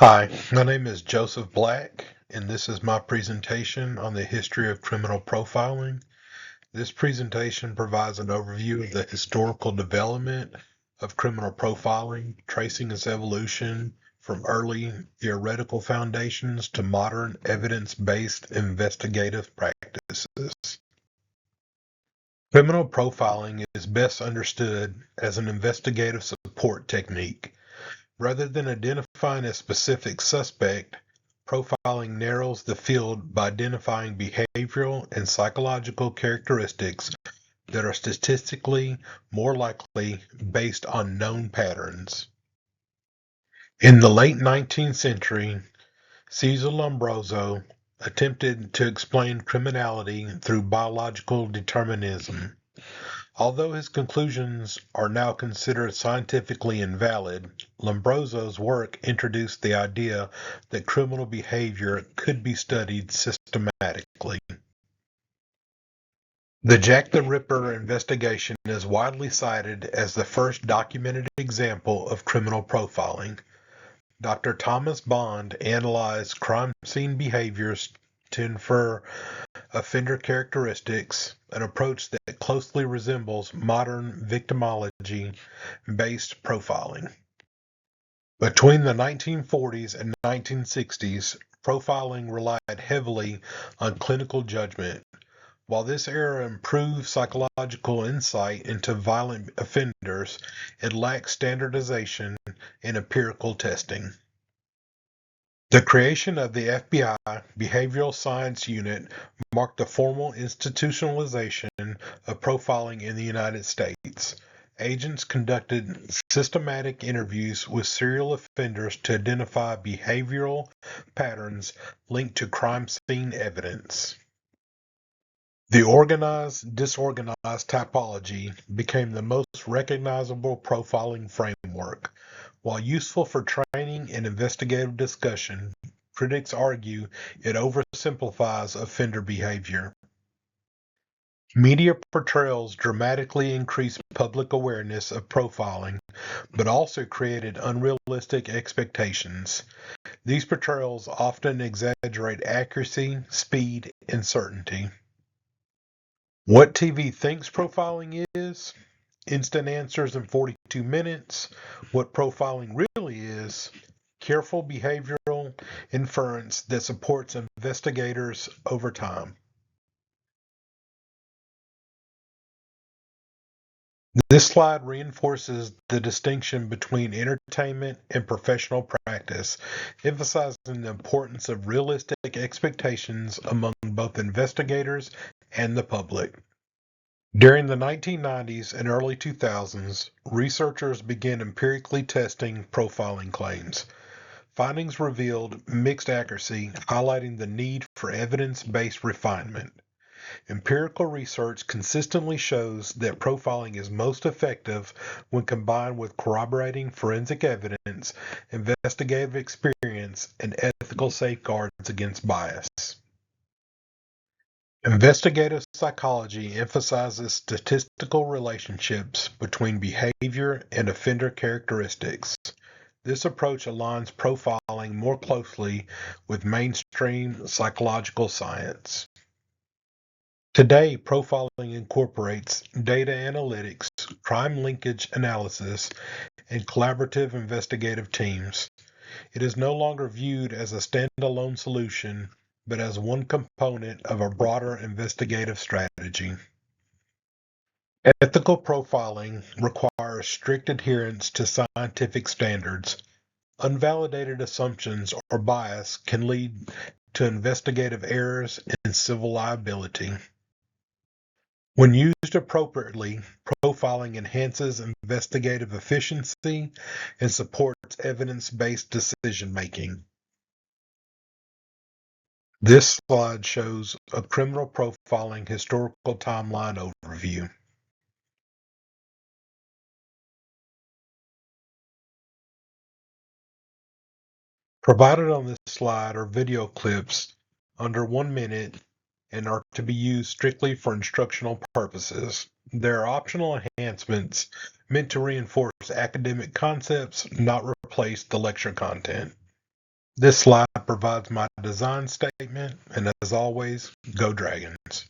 Hi, my name is Joseph Black, and this is my presentation on the history of criminal profiling. This presentation provides an overview of the historical development of criminal profiling, tracing its evolution from early theoretical foundations to modern evidence-based investigative practices. Criminal profiling is best understood as an investigative support technique. Rather than identifying a specific suspect, profiling narrows the field by identifying behavioral and psychological characteristics that are statistically more likely based on known patterns. In the late 19th century, Cesar Lombroso attempted to explain criminality through biological determinism. Although his conclusions are now considered scientifically invalid, Lombroso's work introduced the idea that criminal behavior could be studied systematically. The Jack the Ripper investigation is widely cited as the first documented example of criminal profiling. Dr. Thomas Bond analyzed crime scene behaviors to infer offender characteristics, an approach that closely resembles modern victimology-based profiling. Between the 1940s and 1960s, profiling relied heavily on clinical judgment. While this era improved psychological insight into violent offenders, it lacked standardization and empirical testing. The creation of the FBI Behavioral Science Unit marked the formal institutionalization of profiling in the United States. Agents conducted systematic interviews with serial offenders to identify behavioral patterns linked to crime scene evidence. The organized-disorganized typology became the most recognizable profiling framework. While useful for training and investigative discussion, critics argue it oversimplifies offender behavior. Media portrayals dramatically increased public awareness of profiling, but also created unrealistic expectations. These portrayals often exaggerate accuracy, speed, and certainty. What TV thinks profiling is? Instant answers in 42 minutes. What profiling really is? Careful behavioral inference that supports investigators over time. This slide reinforces the distinction between entertainment and professional practice, emphasizing the importance of realistic expectations among both investigators and the public. During the 1990s and early 2000s, researchers began empirically testing profiling claims. Findings revealed mixed accuracy, highlighting the need for evidence-based refinement. Empirical research consistently shows that profiling is most effective when combined with corroborating forensic evidence, investigative experience, and ethical safeguards against bias. Investigative psychology emphasizes statistical relationships between behavior and offender characteristics. This approach aligns profiling more closely with mainstream psychological science. Today, profiling incorporates data analytics, crime linkage analysis, and collaborative investigative teams. It is no longer viewed as a standalone solution, but as one component of a broader investigative strategy. Ethical profiling requires strict adherence to scientific standards. Unvalidated assumptions or bias can lead to investigative errors and civil liability. When used appropriately, profiling enhances investigative efficiency and supports evidence-based decision-making. This slide shows a criminal profiling historical timeline overview. Provided on this slide are video clips under 1 minute and are to be used strictly for instructional purposes. There are optional enhancements meant to reinforce academic concepts, not replace the lecture content. This slide provides my design statement, and as always, go Dragons.